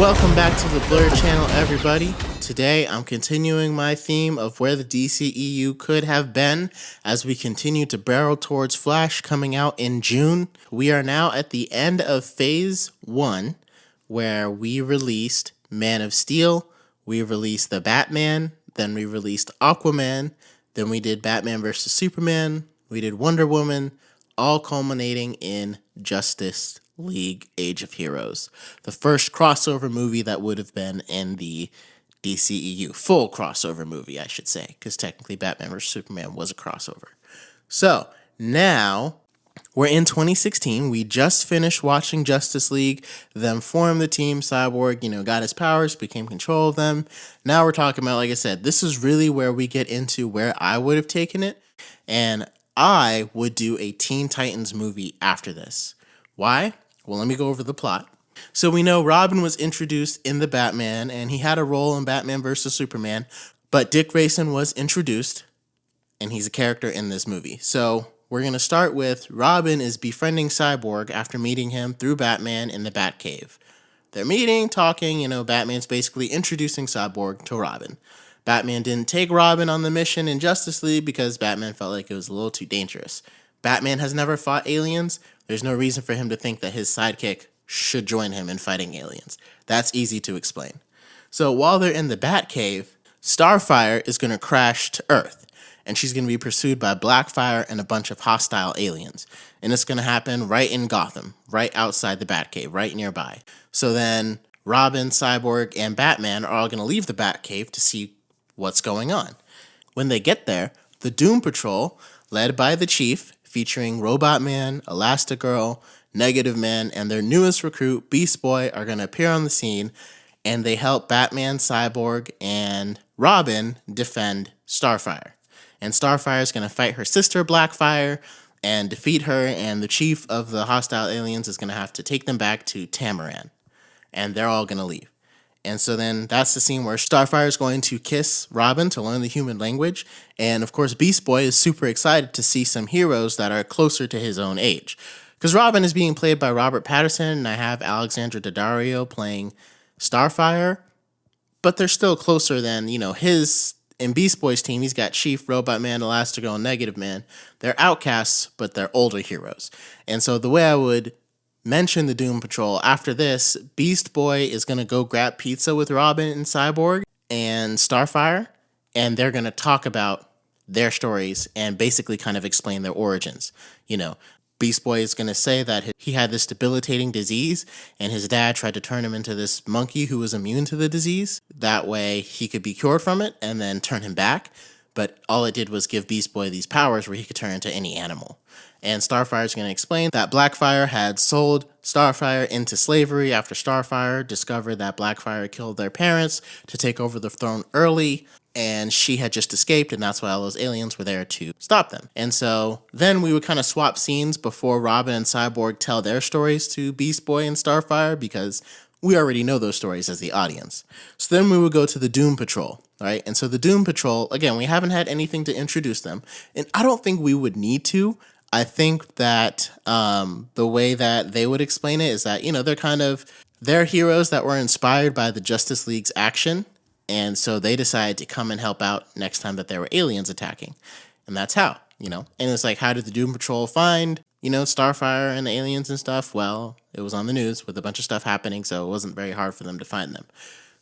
Welcome back to the Blur channel, everybody. Today I'm continuing my theme of where the DCEU could have been as we continue to barrel towards Flash coming out in June. We are now at the end of Phase 1, where we released Man of Steel, we released the Batman, then we released Aquaman, then we did Batman vs. Superman, we did Wonder Woman, all culminating in Justice League Age of Heroes, the first crossover movie that would have been in the DCEU. Full crossover movie, I should say, because technically Batman vs. Superman was a crossover. So now we're in 2016. We just finished watching Justice League, them form the team. Cyborg, got his powers, became control of them. Now we're talking about, like I said, this is really where we get into where I would have taken it, and I would do a Teen Titans movie after this. Why? Well, let me go over the plot. So we know Robin was introduced in the Batman, and he had a role in Batman vs. Superman, but Dick Grayson was introduced, and he's a character in this movie. So we're going to start with Robin is befriending Cyborg after meeting him through Batman in the Batcave. They're meeting, talking, Batman's basically introducing Cyborg to Robin. Batman didn't take Robin on the mission in Justice League because Batman felt like it was a little too dangerous. Batman has never fought aliens. There's no reason for him to think that his sidekick should join him in fighting aliens. That's easy to explain. So while they're in the Batcave, Starfire is going to crash to Earth, and she's going to be pursued by Blackfire and a bunch of hostile aliens. And it's going to happen right in Gotham, right outside the Batcave, right nearby. So then Robin, Cyborg, and Batman are all going to leave the Batcave to see what's going on. When they get there, the Doom Patrol, led by the Chief, featuring Robot Man, Elastigirl, Negative Man, and their newest recruit, Beast Boy, are going to appear on the scene, and they help Batman, Cyborg, and Robin defend Starfire. And Starfire is going to fight her sister, Blackfire, and defeat her, and the chief of the hostile aliens is going to have to take them back to Tamaran, and they're all going to leave. And so then that's the scene where Starfire is going to kiss Robin to learn the human language. And of course, Beast Boy is super excited to see some heroes that are closer to his own age. Because Robin is being played by Robert Pattinson, and I have Alexandra Daddario playing Starfire. But they're still closer than, his, in Beast Boy's team, he's got Chief, Robot Man, Elastigirl, and Negative Man. They're outcasts, but they're older heroes. And so the way I would mention the Doom Patrol after this, Beast Boy is going to go grab pizza with Robin and Cyborg and Starfire, and they're going to talk about their stories and basically kind of explain their origins. Beast Boy is going to say that he had this debilitating disease, and his dad tried to turn him into this monkey who was immune to the disease. That way he could be cured from it and then turn him back. But all it did was give Beast Boy these powers where he could turn into any animal. And Starfire is going to explain that Blackfire had sold Starfire into slavery after Starfire discovered that Blackfire killed their parents to take over the throne early, and she had just escaped, and that's why all those aliens were there to stop them. And so then we would kind of swap scenes before Robin and Cyborg tell their stories to Beast Boy and Starfire, because we already know those stories as the audience. So then we would go to the Doom Patrol, right? And so the Doom Patrol, again, we haven't had anything to introduce them, and I don't think we would need to. I think that the way that they would explain it is that, they're heroes that were inspired by the Justice League's action, and so they decided to come and help out next time that there were aliens attacking. And that's how, And it's like, how did the Doom Patrol find, Starfire and the aliens and stuff? Well, it was on the news with a bunch of stuff happening, so it wasn't very hard for them to find them.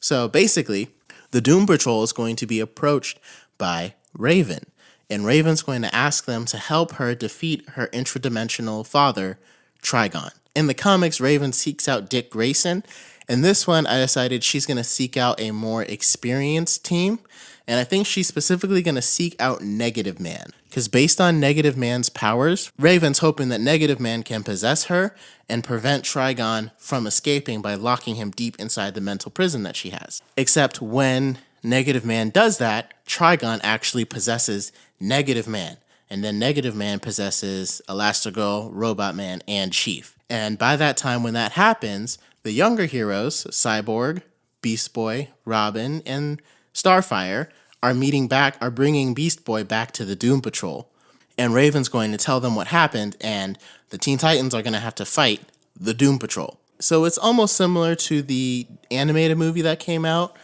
So basically, the Doom Patrol is going to be approached by Raven. And Raven's going to ask them to help her defeat her intradimensional father, Trigon. In the comics, Raven seeks out Dick Grayson. In this one, I decided she's going to seek out a more experienced team. And I think she's specifically going to seek out Negative Man. Because based on Negative Man's powers, Raven's hoping that Negative Man can possess her and prevent Trigon from escaping by locking him deep inside the mental prison that she has. Except when Negative Man does that, Trigon actually possesses Negative Man, and then Negative Man possesses Elastigirl, Robot Man, and Chief. And by that time when that happens, the younger heroes, Cyborg, Beast Boy, Robin, and Starfire, are bringing Beast Boy back to the Doom Patrol. And Raven's going to tell them what happened, and the Teen Titans are going to have to fight the Doom Patrol. So it's almost similar to the animated movie that came out,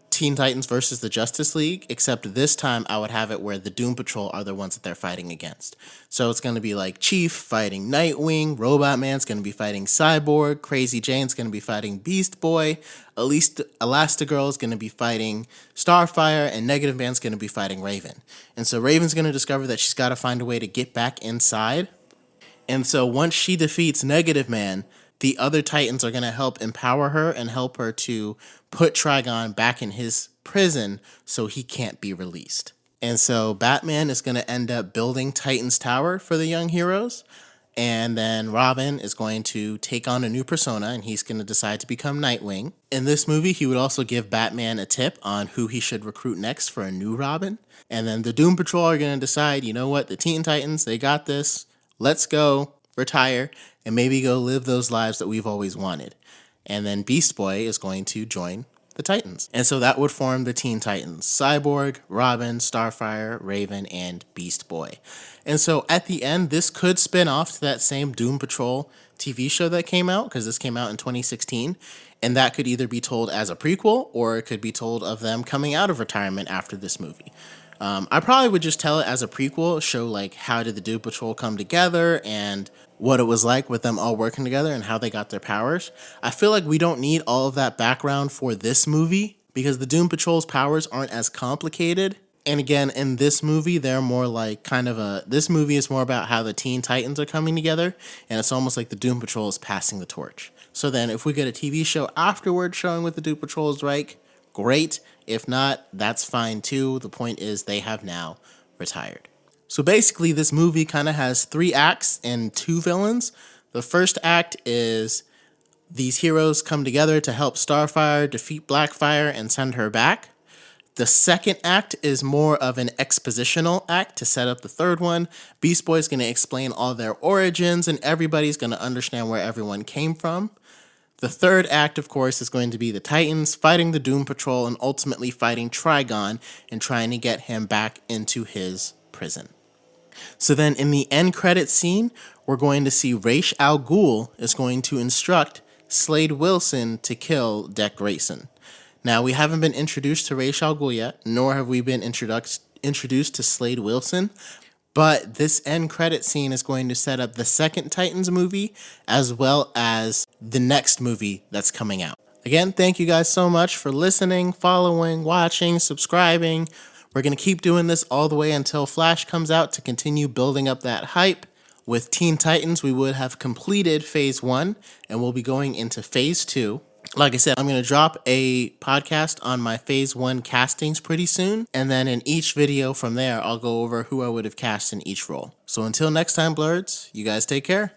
Teen Titans versus the Justice League, except this time I would have it where the Doom Patrol are the ones that they're fighting against. So it's going to be like Chief fighting Nightwing, Robot Man's going to be fighting Cyborg, Crazy Jane's going to be fighting Beast Boy, at least Elastigirl is going to be fighting Starfire, and Negative Man's going to be fighting Raven. And so Raven's going to discover that she's got to find a way to get back inside. And so once she defeats Negative Man, the other Titans are going to help empower her and help her to put Trigon back in his prison so he can't be released. And so Batman is going to end up building Titan's Tower for the young heroes. And then Robin is going to take on a new persona, and he's going to decide to become Nightwing. In this movie, he would also give Batman a tip on who he should recruit next for a new Robin. And then the Doom Patrol are going to decide, you know what, the Teen Titans, they got this. Let's go, retire, and maybe go live those lives that we've always wanted. And then Beast Boy is going to join the Titans. And so that would form the Teen Titans: Cyborg, Robin, Starfire, Raven, and Beast Boy. And so at the end, this could spin off to that same Doom Patrol TV show that came out, because this came out in 2016. And that could either be told as a prequel, or it could be told of them coming out of retirement after this movie. I probably would just tell it as a prequel, show like how did the Doom Patrol come together and what it was like with them all working together and how they got their powers. I feel like we don't need all of that background for this movie because the Doom Patrol's powers aren't as complicated. And again, in this movie, they're more like this movie is more about how the Teen Titans are coming together, and it's almost like the Doom Patrol is passing the torch. So then if we get a TV show afterwards showing what the Doom Patrol is like, great. If not, that's fine too. The point is they have now retired. So basically, this movie kind of has 3 acts and 2 villains. The first act is these heroes come together to help Starfire defeat Blackfire and send her back. The second act is more of an expositional act to set up the third one. Beast Boy is going to explain all their origins, and everybody's going to understand where everyone came from. The third act, of course, is going to be the Titans fighting the Doom Patrol and ultimately fighting Trigon and trying to get him back into his prison. So then in the end credits scene, we're going to see Ra's al Ghul is going to instruct Slade Wilson to kill Dick Grayson. Now, we haven't been introduced to Ra's al Ghul yet, nor have we been introduced to Slade Wilson. But this end credit scene is going to set up the second Titans movie as well as the next movie that's coming out. Again, thank you guys so much for listening, following, watching, subscribing. We're going to keep doing this all the way until Flash comes out to continue building up that hype. With Teen Titans, we would have completed Phase 1, and we'll be going into Phase 2. Like I said, I'm going to drop a podcast on my Phase 1 castings pretty soon, and then in each video from there, I'll go over who I would have cast in each role. So until next time, Blurreds, you guys take care.